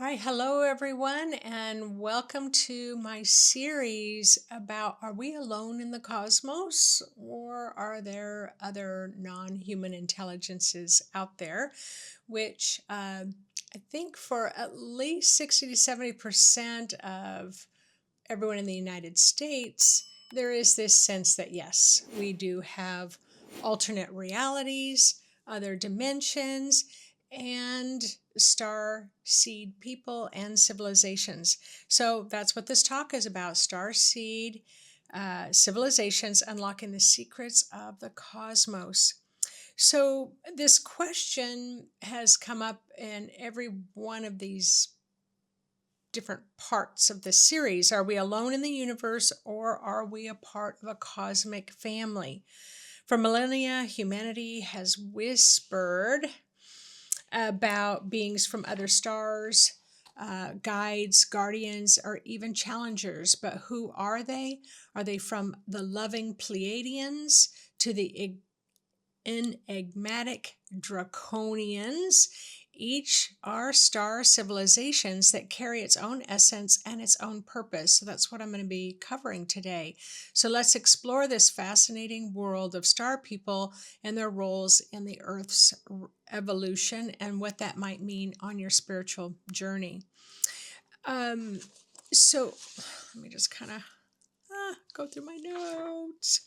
Hi, hello everyone, and welcome to my series about are we alone in the cosmos or are there other non human intelligences out there? Which I think for at least 60 to 70% of everyone in the United States, there is this sense that yes, we do have alternate realities, other dimensions, and star seed people and civilizations. So that's what this talk is about: star seed civilizations unlocking the secrets of the cosmos. So, this question has come up in every one of these different parts of the series. Are we alone in the universe or are we a part of a cosmic family? For millennia, humanity has whispered about beings from other stars, guides, guardians, or even challengers. But who are they? Are they from the loving Pleiadians to the enigmatic Draconians? Each are star civilizations that carry its own essence and its own purpose. So that's what I'm going to be covering today. So let's explore this fascinating world of star people and their roles in the Earth's evolution and what that might mean on your spiritual journey. So let me just kind of go through my notes.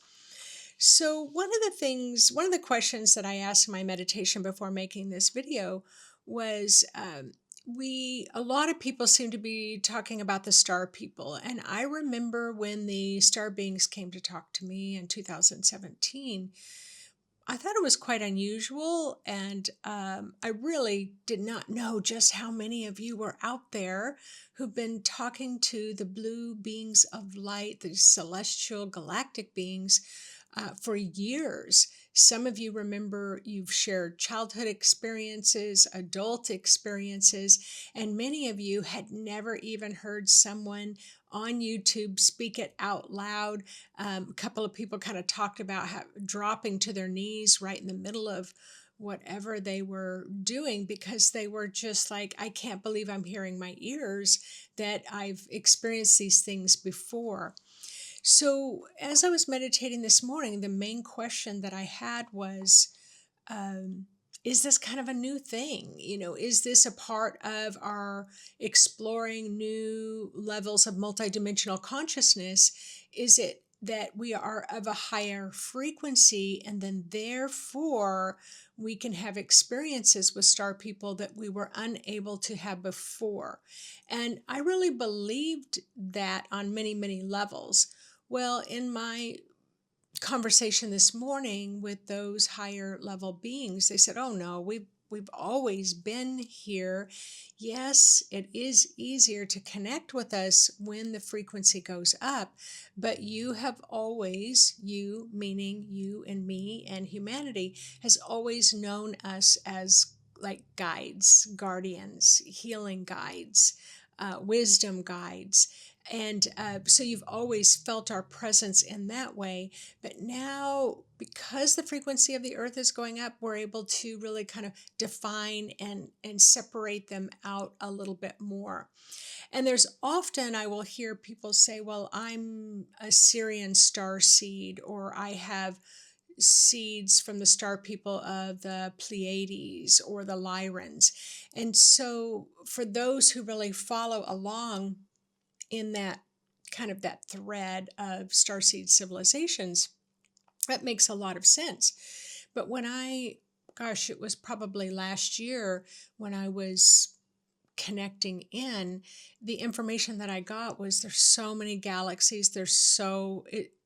So one of the questions that I asked in my meditation before making this video was, a lot of people seem to be talking about the star people. And I remember when the star beings came to talk to me in 2017, I thought it was quite unusual. And I really did not know just how many of you were out there who've been talking to the blue beings of light, the celestial galactic beings, for years. Some of you remember you've shared childhood experiences, adult experiences, and many of you had never even heard someone on YouTube speak it out loud. A couple of people kind of talked about dropping to their knees right in the middle of whatever they were doing because they were just like, I can't believe I'm hearing my ears that I've experienced these things before. So, as I was meditating this morning, the main question that I had was, is this kind of a new thing? Is this a part of our exploring new levels of multidimensional consciousness? Is it that we are of a higher frequency and then therefore we can have experiences with star people that we were unable to have before? And I really believed that on many, many levels. Well, in my conversation this morning with those higher level beings, they said, "Oh no, we've always been here. Yes, it is easier to connect with us when the frequency goes up, but you have always, you meaning you and me and humanity, has always known us as like guides, guardians, healing guides, wisdom guides." And so you've always felt our presence in that way. But now, because the frequency of the earth is going up, we're able to really kind of define and separate them out a little bit more. And there's often, I will hear people say, well, I'm a Sirian star seed, or I have seeds from the star people of the Pleiades or the Lyrians. And so for those who really follow along in that kind of that thread of starseed civilizations, that makes a lot of sense. But it was probably last year when I was connecting in, the information that I got was there's so many galaxies,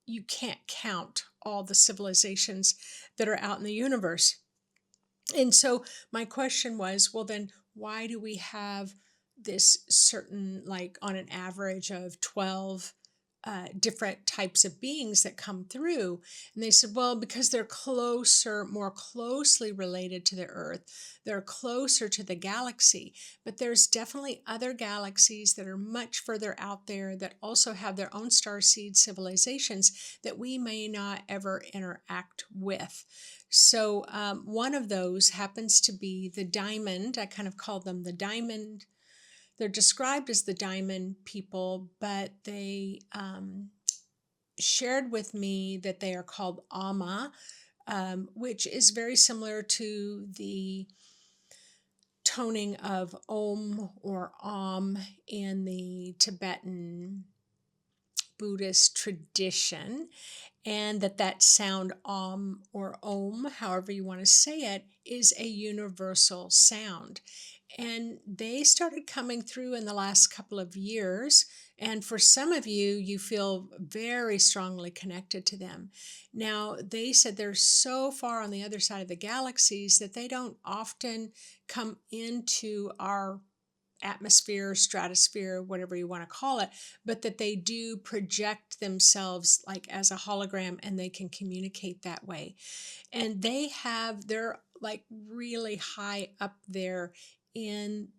you can't count all the civilizations that are out in the universe. And so my question was, well, then why do we have this certain, like on an average of 12 different types of beings that come through? And they said, well, because they're more closely related to the Earth. They're closer to the galaxy. But there's definitely other galaxies that are much further out there that also have their own starseed civilizations that we may not ever interact with. So one of those happens to be the diamond. I kind of call them the diamond they're described as the diamond people, but they shared with me that they are called Ama, which is very similar to the toning of Om or Om in the Tibetan Buddhist tradition, and that sound Om or Om, however you want to say it, is a universal sound. And they started coming through in the last couple of years. And for some of you, you feel very strongly connected to them. Now, they said they're so far on the other side of the galaxies that they don't often come into our atmosphere, stratosphere, whatever you want to call it, but that they do project themselves like as a hologram, and they can communicate that way. And they're like really high up there in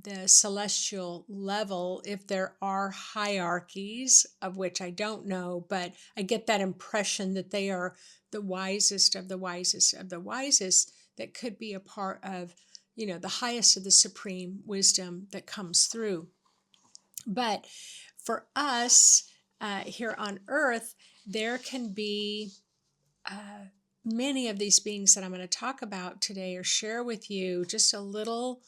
the celestial level, if there are hierarchies, of which I don't know, but I get that impression that they are the wisest of the wisest of the wisest, that could be a part of, the highest of the supreme wisdom that comes through. But for us here on Earth, there can be many of these beings that I'm going to talk about today or share with you. Just a little,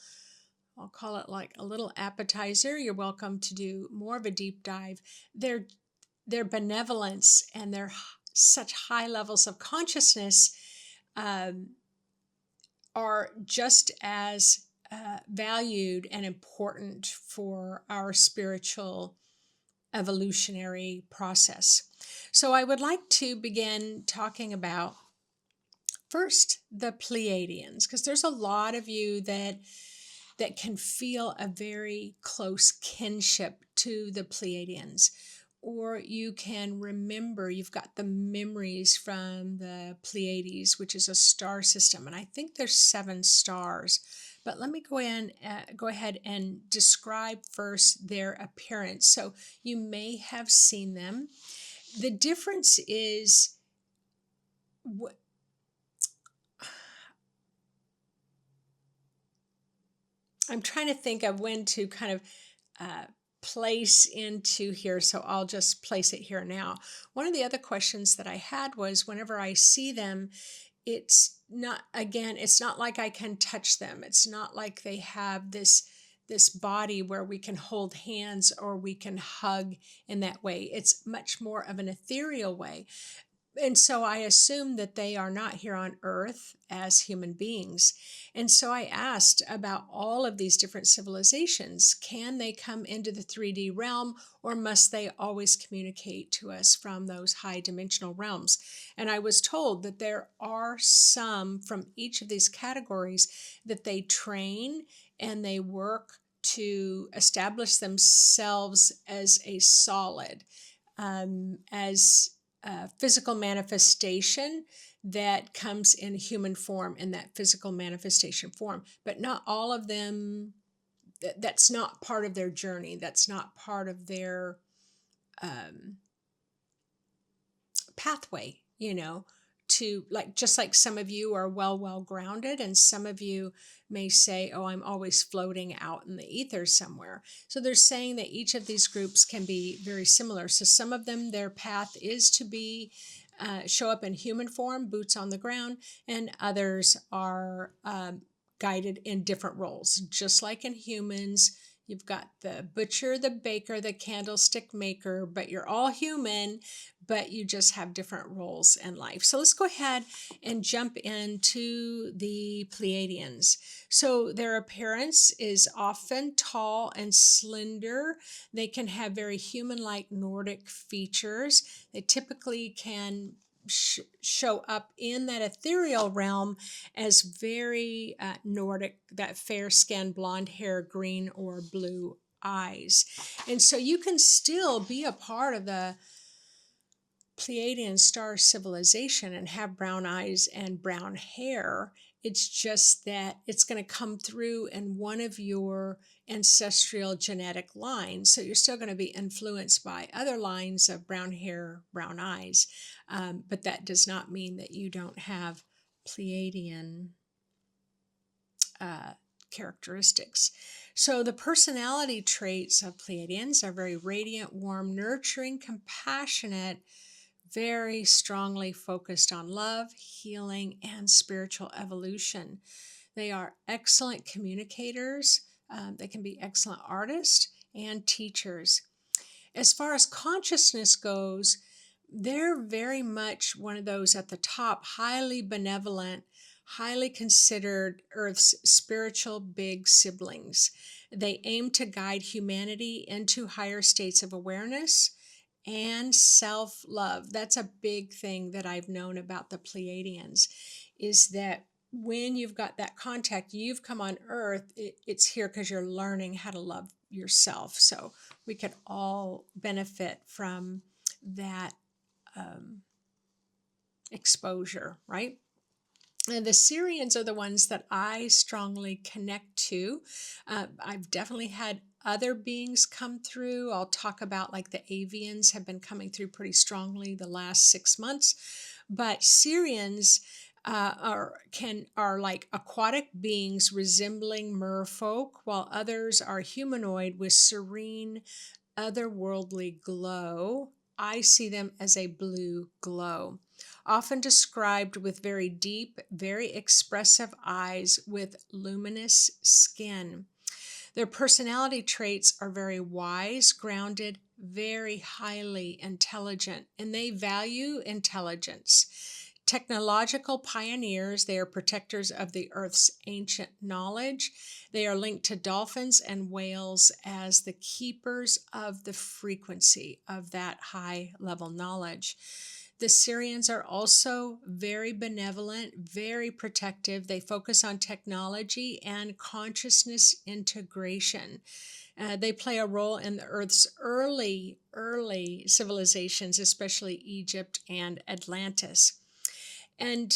I'll call it like a little appetizer. You're welcome to do more of a deep dive. Their benevolence and their such high levels of consciousness are just as valued and important for our spiritual evolutionary process. So I would like to begin talking about first the Pleiadians, because there's a lot of you that can feel a very close kinship to the Pleiadians. Or you can remember, you've got the memories from the Pleiades, which is a star system. And I think there's 7 stars. But let me go ahead and describe first their appearance. So you may have seen them. The difference is, I'm trying to think of when to kind of place into here, so I'll just place it here now. One of the other questions that I had was, whenever I see them, it's not like I can touch them. It's not like they have this body where we can hold hands or we can hug in that way. It's much more of an ethereal way. And so I assume that they are not here on Earth as human beings. And so I asked about all of these different civilizations. Can they come into the 3D realm, or must they always communicate to us from those high dimensional realms? And I was told that there are some from each of these categories that they train and they work to establish themselves as a solid, as physical manifestation that comes in human form, in that physical manifestation form. But not all of them, that's not part of their journey. That's not part of their pathway, to just like some of you are well grounded, and some of you may say, oh, I'm always floating out in the ether somewhere. So they're saying that each of these groups can be very similar. So some of them, their path is to be show up in human form, boots on the ground, and others are guided in different roles. Just like in humans, you've got the butcher, the baker, the candlestick maker, but you're all human, but you just have different roles in life. So let's go ahead and jump into the Pleiadians. So their appearance is often tall and slender. They can have very human-like Nordic features. They typically can show up in that ethereal realm as very Nordic, that fair skin, blonde hair, green or blue eyes. And so you can still be a part of the Pleiadian star civilization and have brown eyes and brown hair. It's just that it's going to come through in one of your ancestral genetic lines. So you're still going to be influenced by other lines of brown hair, brown eyes. But that does not mean that you don't have Pleiadian characteristics. So the personality traits of Pleiadians are very radiant, warm, nurturing, compassionate, very strongly focused on love, healing, and spiritual evolution. They are excellent communicators. They can be excellent artists and teachers. As far as consciousness goes, they're very much one of those at the top, highly benevolent, highly considered Earth's spiritual big siblings. They aim to guide humanity into higher states of awareness and self-love. That's a big thing that I've known about the Pleiadians, is that when you've got that contact, you've come on Earth, it's here because you're learning how to love yourself. So we could all benefit from that exposure, right? And the Sirians are the ones that I strongly connect to. I've definitely had other beings come through. I'll talk about like the Avians have been coming through pretty strongly the last 6 months. But Sirians are like aquatic beings resembling merfolk, while others are humanoid with serene, otherworldly glow. I see them as a blue glow, often described with very deep, very expressive eyes with luminous skin. Their personality traits are very wise, grounded, very highly intelligent, and they value intelligence. Technological pioneers, they are protectors of the Earth's ancient knowledge. They are linked to dolphins and whales as the keepers of the frequency of that high level knowledge. The Sirians are also very benevolent, very protective. They focus on technology and consciousness integration. They play a role in the Earth's early civilizations, especially Egypt and Atlantis. And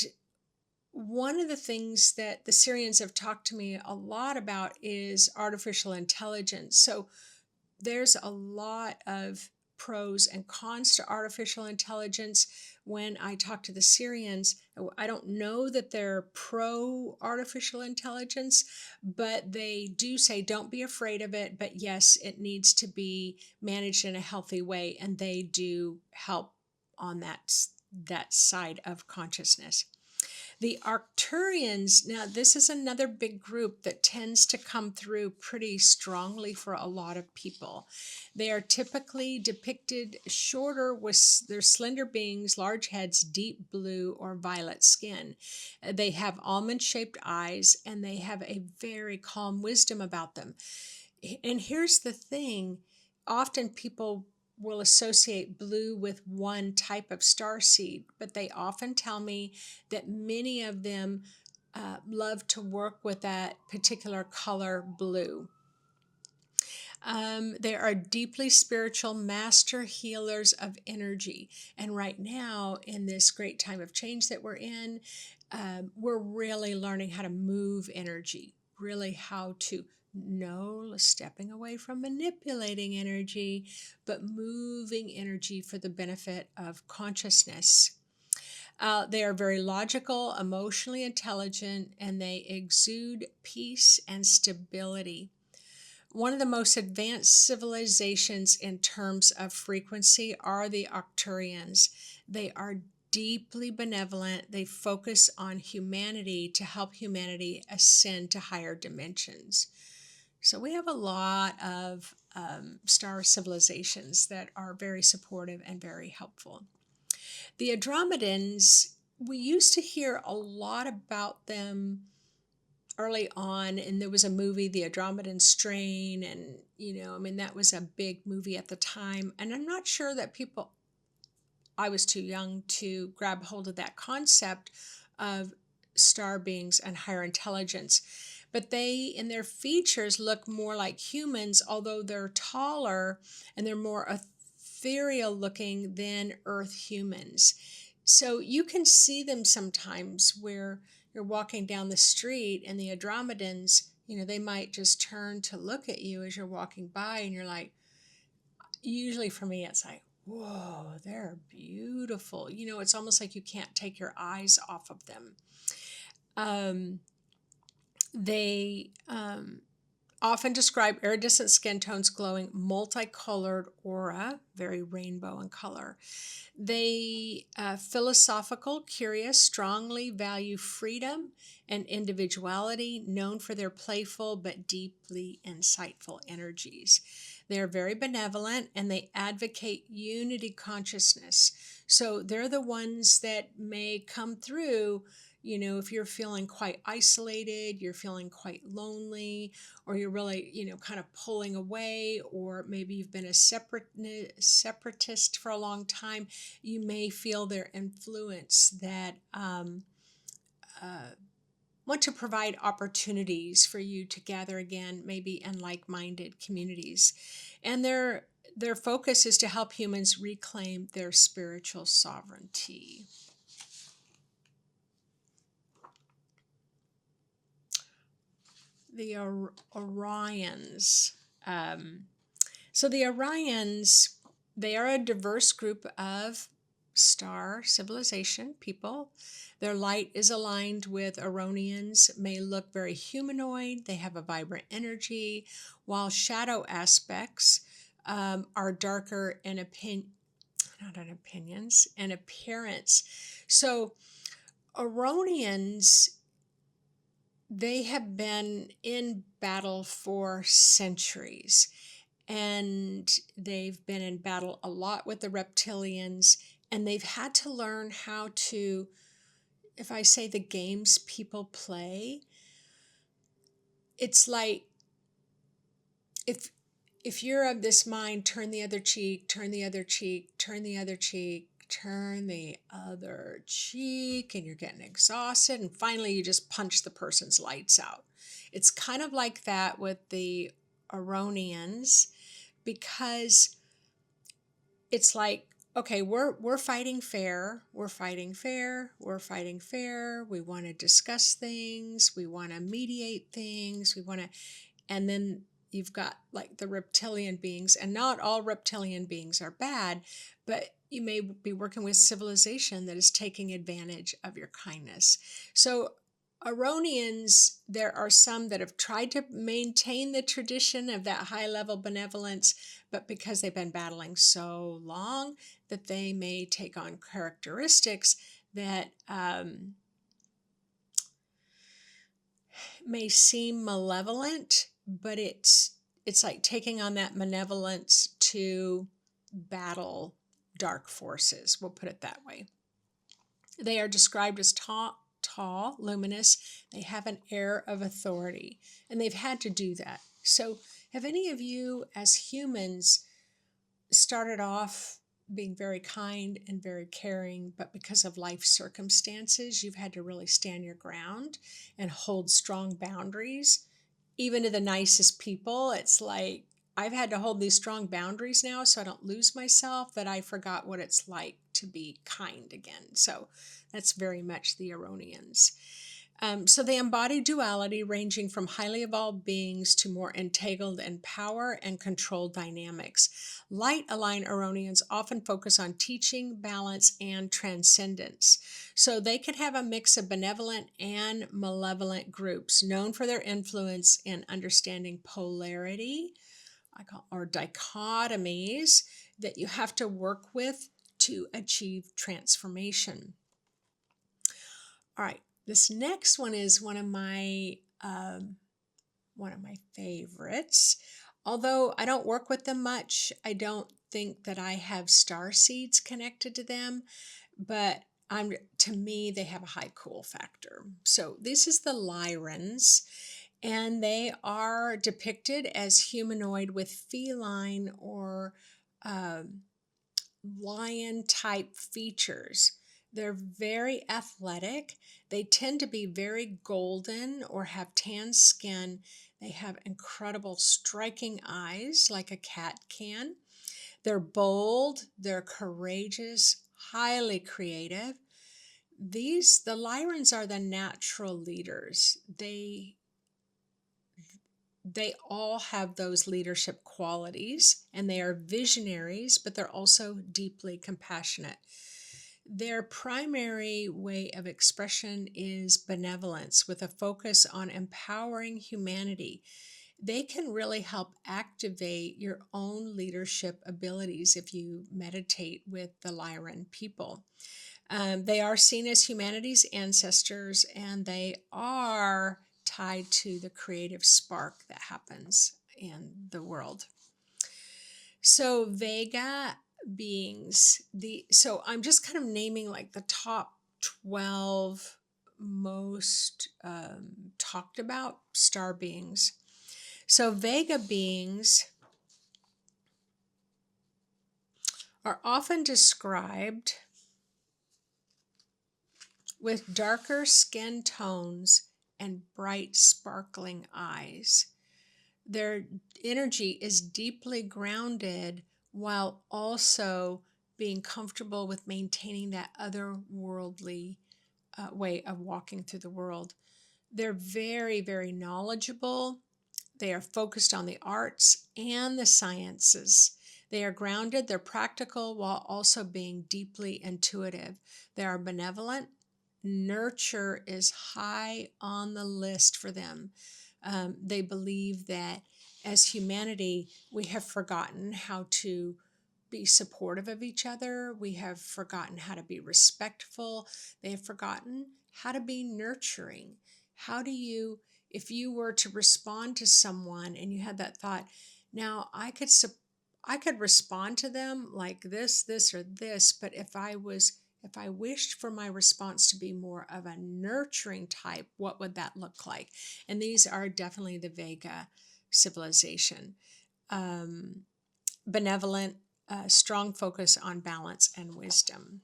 one of the things that the Sirians have talked to me a lot about is artificial intelligence. So there's a lot of pros and cons to artificial intelligence. When I talk to the Sirians, I don't know that they're pro artificial intelligence, but they do say don't be afraid of it, but yes, it needs to be managed in a healthy way, and they do help on that side of consciousness. The Arcturians, now this is another big group that tends to come through pretty strongly for a lot of people. They are typically depicted shorter with their slender beings, large heads, deep blue or violet skin. They have almond-shaped eyes, and they have a very calm wisdom about them. And here's the thing, often people will associate blue with one type of starseed, but they often tell me that many of them love to work with that particular color blue. They are deeply spiritual master healers of energy. And right now, in this great time of change that we're in, we're really learning how to move energy, really how to stepping away from manipulating energy, but moving energy for the benefit of consciousness. They are very logical, emotionally intelligent, and they exude peace and stability. One of the most advanced civilizations in terms of frequency are the Arcturians. They are deeply benevolent. They focus on humanity to help humanity ascend to higher dimensions. So we have a lot of star civilizations that are very supportive and very helpful. The Andromedans, we used to hear a lot about them early on, and there was a movie, The Andromedan Strain, and that was a big movie at the time. And I'm not sure that I was too young to grab hold of that concept of star beings and higher intelligence. But they, in their features, look more like humans, although they're taller and they're more ethereal looking than Earth humans. So you can see them sometimes where you're walking down the street and the Andromedans, they might just turn to look at you as you're walking by, and you're like, usually for me, it's like, whoa, they're beautiful. It's almost like you can't take your eyes off of them. They often describe iridescent skin tones, glowing, multicolored aura, very rainbow in color. They philosophical, curious, strongly value freedom and individuality, known for their playful but deeply insightful energies. They are very benevolent and they advocate unity consciousness. So they're the ones that may come through, you know, if you're feeling quite isolated, you're feeling quite lonely, or you're really, you know, kind of pulling away, or maybe you've been a separatist for a long time, you may feel their influence that want to provide opportunities for you to gather again, maybe in like-minded communities. And their focus is to help humans reclaim their spiritual sovereignty. The Orions. So the Orions, they are a diverse group of star civilization people. Their light is aligned with Oronians, may look very humanoid. They have a vibrant energy, while shadow aspects are darker in in appearance. So Oronians, they have been in battle for centuries, and they've been in battle a lot with the reptilians, and they've had to learn how to, if I say the games people play, it's like if you're of this mind, turn the other cheek, turn the other cheek, turn the other cheek, turn the other cheek, and you're getting exhausted, and finally you just punch the person's lights out. It's kind of like that with the Aronians, because it's like, okay, we're fighting fair, we're fighting fair, we're fighting fair. We want to discuss things, we want to mediate things, we want to, and then you've got like the reptilian beings, and not all reptilian beings are bad, but you may be working with civilization that is taking advantage of your kindness. So Aronians, there are some that have tried to maintain the tradition of that high level benevolence, but because they've been battling so long, that they may take on characteristics that may seem malevolent, but it's like taking on that malevolence to battle dark forces. We'll put it that way. They are described as tall, luminous. They have an air of authority, and they've had to do that. So have any of you as humans started off being very kind and very caring, but because of life circumstances, you've had to really stand your ground and hold strong boundaries? Even to the nicest people, it's like, I've had to hold these strong boundaries now so I don't lose myself, that I forgot what it's like to be kind again. So that's very much the Aronians. So they embody duality, ranging from highly evolved beings to more entangled in power and control dynamics. Light-aligned Aronians often focus on teaching, balance, and transcendence. So they could have a mix of benevolent and malevolent groups, known for their influence in understanding polarity, or dichotomies, that you have to work with to achieve transformation. All right. This next one is one of my favorites. Although I don't work with them much, I don't think that I have star seeds connected to them, but to me they have a high cool factor. So this is the Lyrans, and they are depicted as humanoid with feline or lion type features. They're very athletic. They tend to be very golden or have tan skin. They have incredible striking eyes like a cat can. They're bold, they're courageous, highly creative. The Lyrans are the natural leaders. They all have those leadership qualities, and they are visionaries, but they're also deeply compassionate. Their primary way of expression is benevolence, with a focus on empowering humanity. they can really help activate your own leadership abilities if you meditate with the Lyran people. They are seen as humanity's ancestors, and they are tied to the creative spark that happens in the world. So Vega beings, so I'm just kind of naming like the top 12 most talked about star beings. So Vega beings are often described with darker skin tones and bright, sparkling eyes. Their energy is deeply grounded while also being comfortable with maintaining that otherworldly way of walking through the world. They're very, very knowledgeable. They are focused on the arts and the sciences. They are grounded, they're practical, while also being deeply intuitive. They are benevolent. Nurture is high on the list for them. They believe that as humanity, we have forgotten how to be supportive of each other. We have forgotten how to be respectful. They have forgotten how to be nurturing. How do you, if you were to respond to someone and you had that thought, now I could respond to them like this, or this, but if I wished for my response to be more of a nurturing type, what would that look like? And these are definitely the Vega civilization. Benevolent, strong focus on balance and wisdom.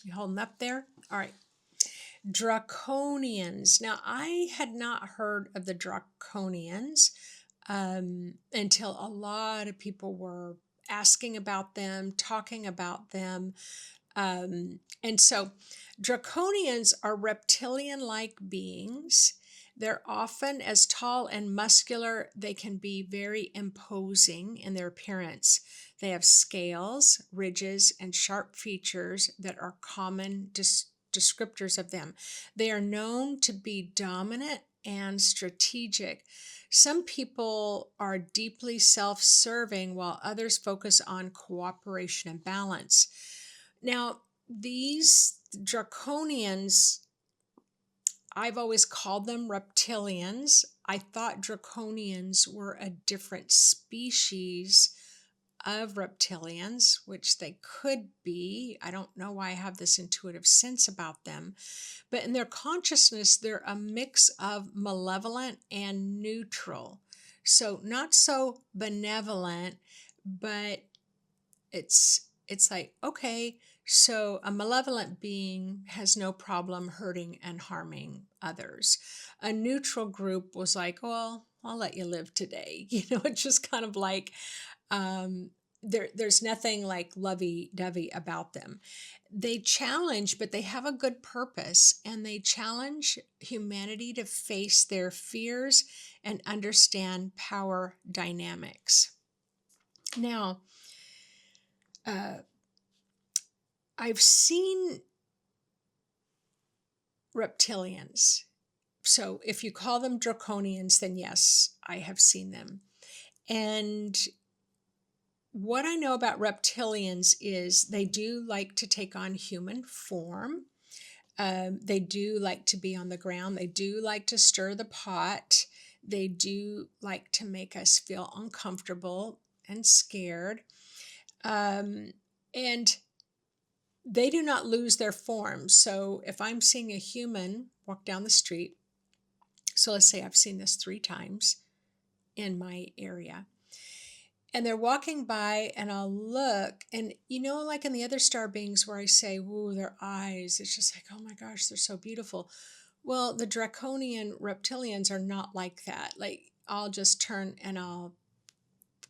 You holding up there? All right. Draconians. Now, I had not heard of the Draconians until a lot of people were asking about them, talking about them. And so Draconians are reptilian-like beings. They're often as tall and muscular. They can be very imposing in their appearance. They have scales, ridges, and sharp features that are common descriptors of them. They are known to be dominant and strategic. Some people are deeply self-serving, while others focus on cooperation and balance. Now, these Draconians, I've always called them reptilians. I thought Draconians were a different species of reptilians, which they could be. I don't know why I have this intuitive sense about them. But in their consciousness, they're a mix of malevolent and neutral. So not so benevolent, but it's like, okay, so a malevolent being has no problem hurting and harming others. A neutral group was like, well, I'll let you live today. It's just kind of like, there's nothing like lovey-dovey about them. They challenge, but they have a good purpose, and they challenge humanity to face their fears and understand power dynamics. Now, I've seen reptilians. So if you call them Draconians, then yes, I have seen them. And what I know about reptilians is they do like to take on human form. They do like to be on the ground. They do like to stir the pot. They do like to make us feel uncomfortable and scared. And they do not lose their form. So if I'm seeing a human walk down the street, so let's say I've seen this 3 times in my area, and they're walking by, and I'll look, and like in the other star beings where I say, whoa, their eyes, it's just like, oh my gosh, they're so beautiful. Well, the Draconian reptilians are not like that. Like, I'll just turn and I'll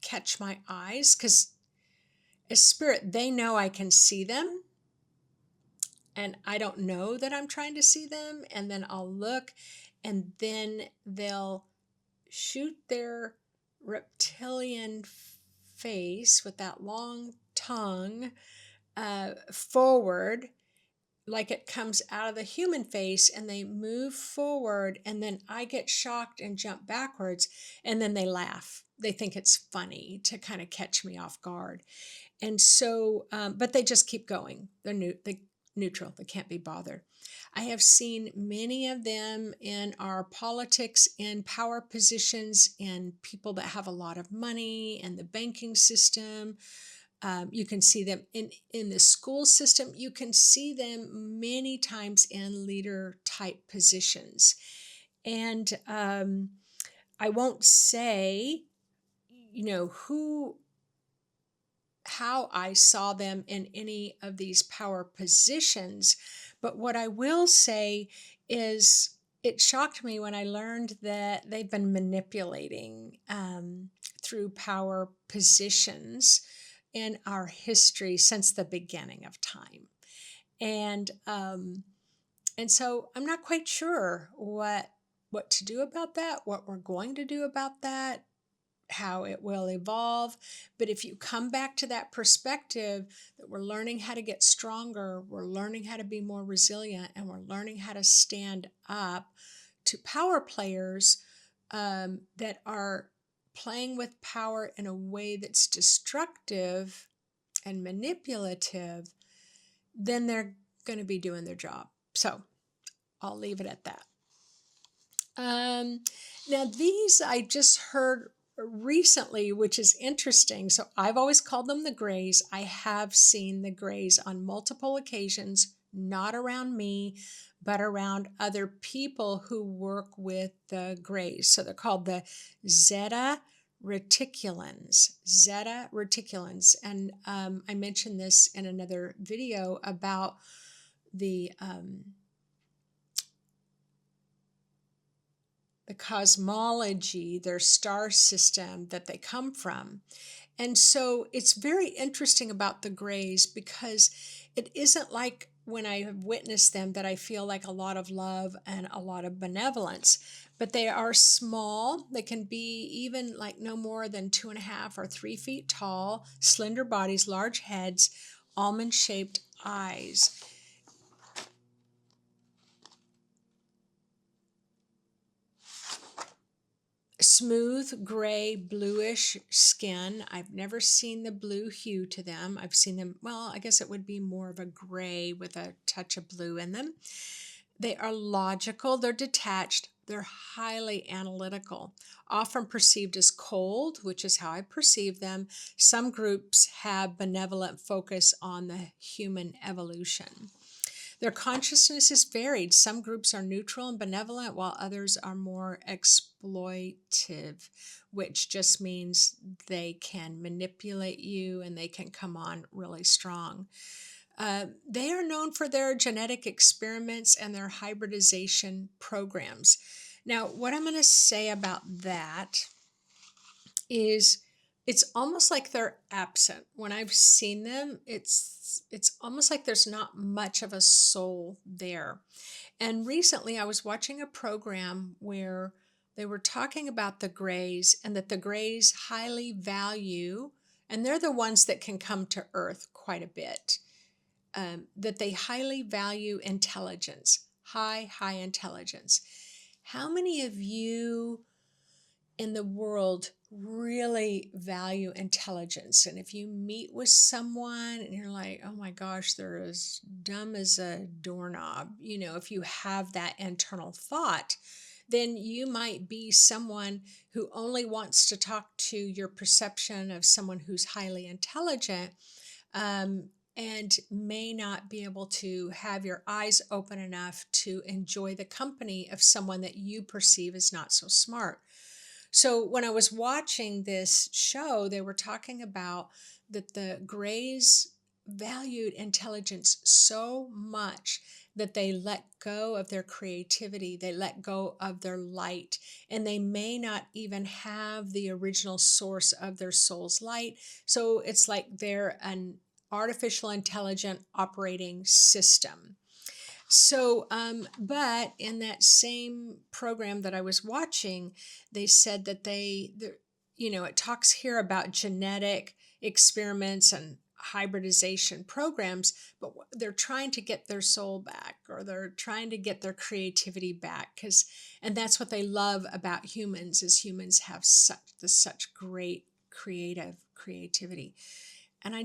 catch my eyes, because as spirit, they know I can see them, and I don't know that I'm trying to see them. And then I'll look, and then they'll shoot their reptilian face with that long tongue forward, like it comes out of the human face and they move forward, and then I get shocked and jump backwards, and then they laugh. They think it's funny to kind of catch me off guard. And so, but they just keep going. They're neutral. They can't be bothered. I have seen many of them in our politics, in power positions, in people that have a lot of money, in the banking system. You can see them in the school system. You can see them many times in leader type positions. And I won't say, how I saw them in any of these power positions. But what I will say is it shocked me when I learned that they've been manipulating through power positions in our history since the beginning of time. And so I'm not quite sure what to do about that, what we're going to do about that, how it will evolve. But if you come back to that perspective that we're learning how to get stronger, we're learning how to be more resilient, and we're learning how to stand up to power players that are playing with power in a way that's destructive and manipulative, then they're going to be doing their job. So I'll leave it at that. Now, these I just heard recently, which is interesting. So I've always called them the Greys. I have seen the Greys on multiple occasions, not around me, but around other people who work with the Greys. So they're called the Zeta Reticulins. Zeta Reticulins. And I mentioned this in another video about the cosmology, their star system that they come from. And so it's very interesting about the Greys, because it isn't like when I have witnessed them that I feel like a lot of love and a lot of benevolence, but they are small. They can be even like no more than 2.5 or 3 feet tall, slender bodies, large heads, almond-shaped eyes. Smooth, gray, bluish skin. I've never seen the blue hue to them. I've seen them, well, I guess it would be more of a gray with a touch of blue in them. They are logical, they're detached, they're highly analytical, often perceived as cold, which is how I perceive them. Some groups have benevolent focus on the human evolution. Their consciousness is varied. Some groups are neutral and benevolent, while others are more exploitive, which just means they can manipulate you and they can come on really strong. They are known for their genetic experiments and their hybridization programs. Now, what I'm going to say about that is it's almost like they're absent. When I've seen them, it's almost like there's not much of a soul there. And recently I was watching a program where they were talking about the Greys, and that the Greys highly value, and they're the ones that can come to Earth quite a bit, that they highly value intelligence, high intelligence. How many of you in the world really value intelligence? And if you meet with someone and you're like, oh my gosh, they're as dumb as a doorknob, if you have that internal thought, then you might be someone who only wants to talk to your perception of someone who's highly intelligent, and may not be able to have your eyes open enough to enjoy the company of someone that you perceive as not so smart. So when I was watching this show, they were talking about that the Greys valued intelligence so much that they let go of their creativity, they let go of their light, and they may not even have the original source of their soul's light. So it's like they're an artificial intelligent operating system. So, but in that same program that I was watching, they said that it talks here about genetic experiments and hybridization programs, but they're trying to get their soul back, or they're trying to get their creativity back, and that's what they love about humans, is humans have such great creativity. And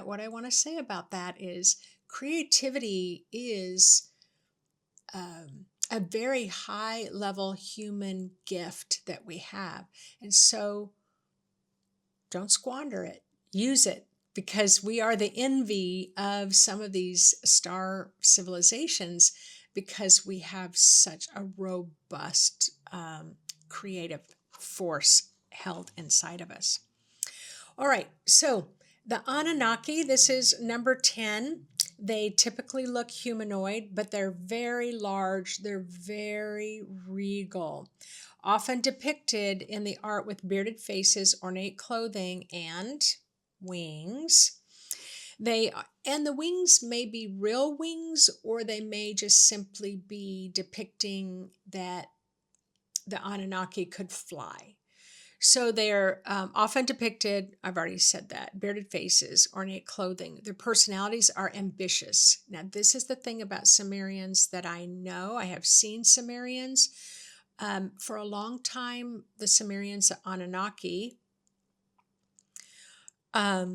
what I want to say about that is creativity is a very high level human gift that we have. And so don't squander it, use it, because we are the envy of some of these star civilizations, because we have such a robust creative force held inside of us. All right, so the Anunnaki, this is number 10. They typically look humanoid, but they're very large, they're very regal, often depicted in the art with bearded faces, ornate clothing, and wings. And the wings may be real wings, or they may just simply be depicting that the Anunnaki could fly. So they're often depicted, I've already said that, bearded faces, ornate clothing. Their personalities are ambitious. Now, this is the thing about Sumerians that I know. I have seen Sumerians. For a long time, the Sumerians, the Anunnaki, I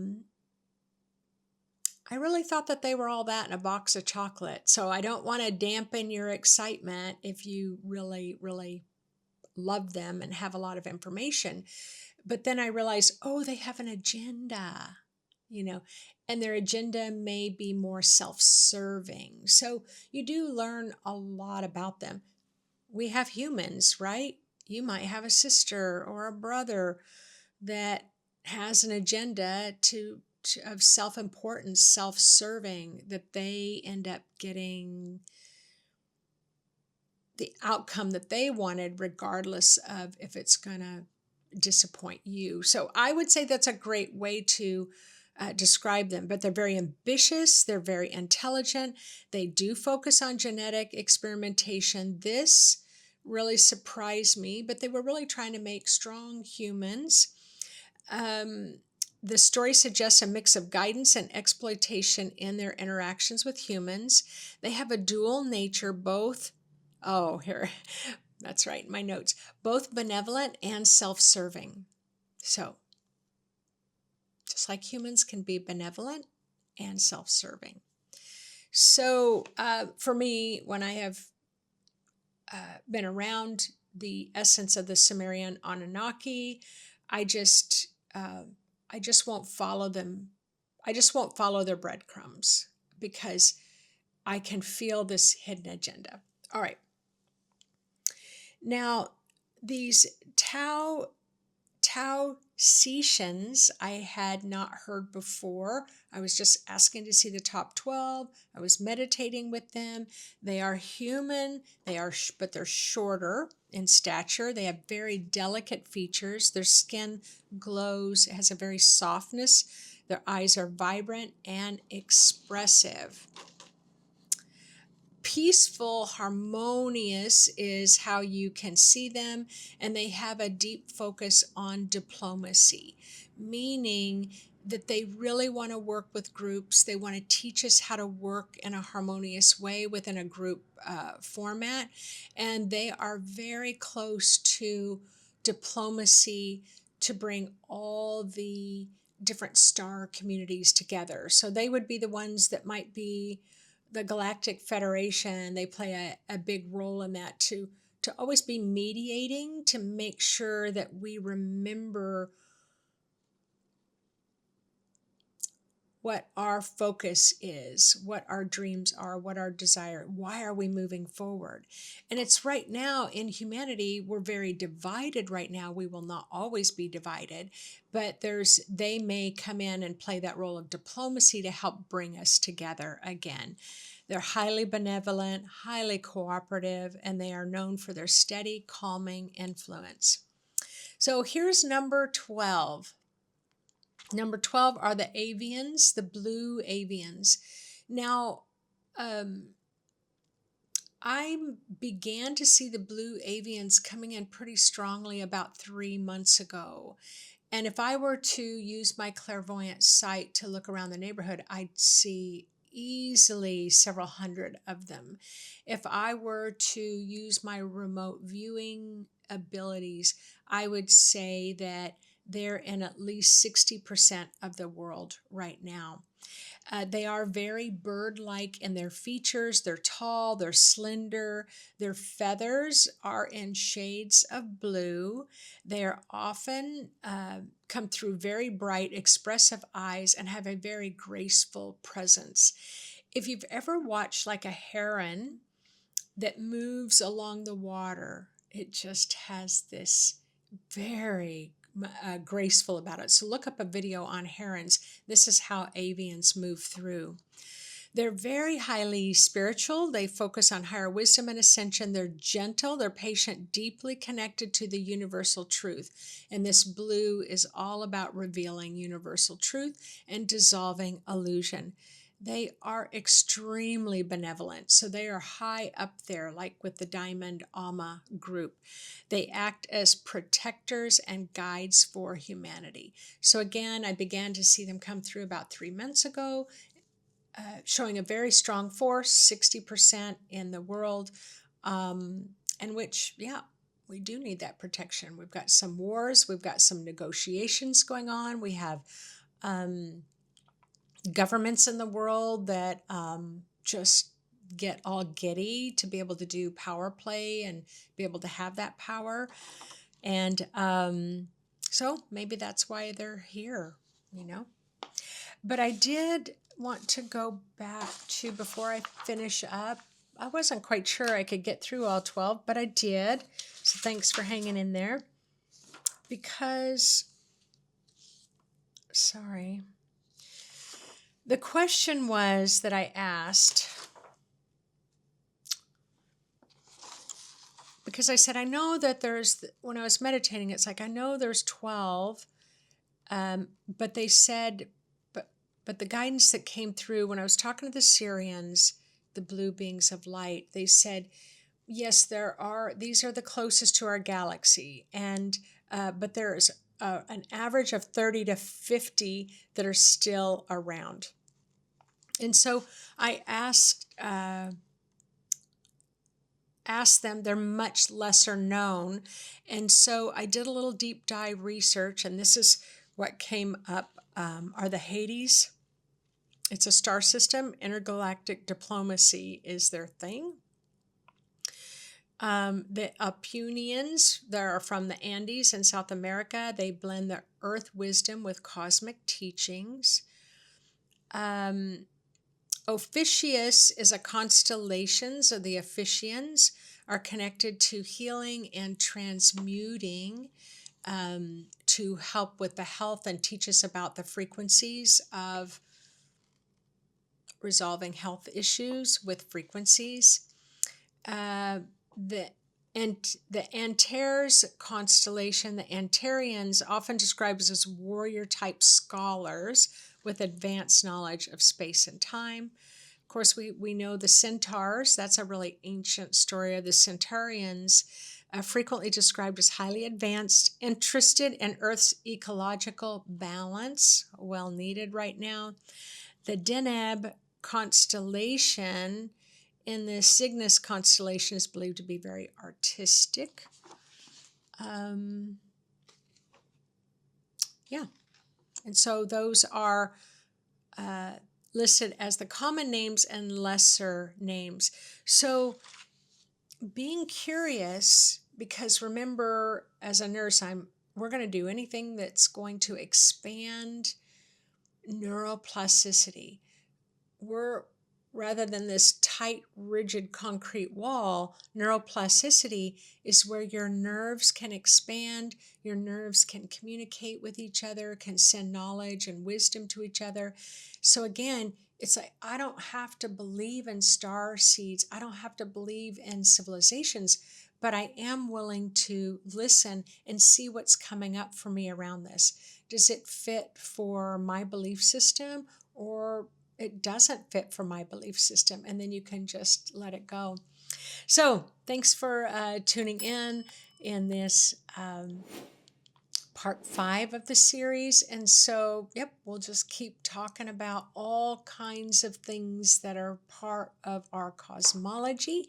really thought that they were all that in a box of chocolate. So I don't want to dampen your excitement if you really, really love them and have a lot of information. But then I realized, oh, they have an agenda, and their agenda may be more self-serving. So you do learn a lot about them. We have humans, right? You might have a sister or a brother that has an agenda of self-importance, self-serving, that they end up getting the outcome that they wanted, regardless of if it's going to disappoint you. So I would say that's a great way to describe them. But they're very ambitious, they're very intelligent, they do focus on genetic experimentation. This really surprised me, but they were really trying to make strong humans. The story suggests a mix of guidance and exploitation in their interactions with humans. They have a dual nature, here, that's right, my notes, both benevolent and self-serving. So, just like humans can be benevolent and self-serving. So, for me, when I have been around the essence of the Sumerian Anunnaki, I just won't follow them. I just won't follow their breadcrumbs, because I can feel this hidden agenda. All right. Now, these Taoceans I had not heard before. I was just asking to see the top 12. I was meditating with them. They are human, but they're shorter in stature. They have very delicate features. Their skin glows, it has a very softness. Their eyes are vibrant and expressive. Peaceful, harmonious is how you can see them, and they have a deep focus on diplomacy, meaning that they really want to work with groups. They want to teach us how to work in a harmonious way within a group format, and they are very close to diplomacy to bring all the different star communities together. So they would be the ones that might be the Galactic Federation. They play a big role in that, to always be mediating, to make sure that we remember what our focus is, what our dreams are, what our desire, why are we moving forward? And it's right now in humanity, we're very divided right now. We will not always be divided, but they may come in and play that role of diplomacy to help bring us together again. They're highly benevolent, highly cooperative, and they are known for their steady, calming influence. So here's number 12. Number 12 are the avians, the blue avians. Now, I began to see the blue avians coming in pretty strongly about 3 months ago. And if I were to use my clairvoyant sight to look around the neighborhood, I'd see easily several hundred of them. If I were to use my remote viewing abilities, I would say that they're in at least 60% of the world right now. They are very bird-like in their features. They're tall, they're slender. Their feathers are in shades of blue. They are often come through very bright, expressive eyes and have a very graceful presence. If you've ever watched like a heron that moves along the water, it just has this very graceful about it. So look up a video on herons. This is how avians move through. They're very highly spiritual. They focus on higher wisdom and ascension. They're gentle, they're patient, deeply connected to the universal truth. And this blue is all about revealing universal truth and dissolving illusion. They are extremely benevolent. So they are high up there, like with the Diamond Alma group. They act as protectors and guides for humanity. So again, I began to see them come through about 3 months ago, showing a very strong force, 60% in the world, and which, yeah, we do need that protection. We've got some wars, we've got some negotiations going on, we have governments in the world that just get all giddy to be able to do power play and be able to have that power. And so maybe that's why they're here, you know. But I did want to go back to, before I finish up, I wasn't quite sure I could get through all 12, but I did. So thanks for hanging in there. Because, sorry. The question was that I asked, because I said, I know that there's, when I was meditating, it's like, I know there's 12, but they said, but the guidance that came through when I was talking to the Sirians, the blue beings of light, they said, yes, there are, these are the closest to our galaxy, and but there's an average of 30 to 50 that are still around. And so I asked them, they're much lesser known. And so I did a little deep dive research, and this is what came up, are the Hades. It's a star system. Intergalactic diplomacy is their thing. The Apunians, they are from the Andes in South America. They blend the earth wisdom with cosmic teachings. Ophiuchus is a constellation, so the Ophiuchians are connected to healing and transmuting, to help with the health and teach us about the frequencies of resolving health issues with frequencies. The Antares constellation, the Antarians, often described as warrior-type scholars with advanced knowledge of space and time. Of course, we know the Centaurs. That's a really ancient story of the Centaurians, frequently described as highly advanced, interested in Earth's ecological balance, well needed right now. The Deneb constellation in the Cygnus constellation is believed to be very artistic. Yeah. And so those are listed as the common names and lesser names. So being curious, because remember, as a nurse, we're going to do anything that's going to expand neuroplasticity. Rather than this tight, rigid concrete wall, neuroplasticity is where your nerves can expand, your nerves can communicate with each other, can send knowledge and wisdom to each other. So again, it's like, I don't have to believe in star seeds. I don't have to believe in civilizations, but I am willing to listen and see what's coming up for me around this. Does it fit for my belief system, or it doesn't fit for my belief system? And then you can just let it go. So thanks for tuning in this part 5 of the series. And so, yep, we'll just keep talking about all kinds of things that are part of our cosmology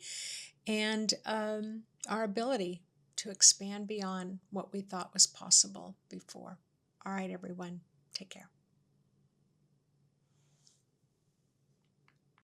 and our ability to expand beyond what we thought was possible before. All right, everyone, take care.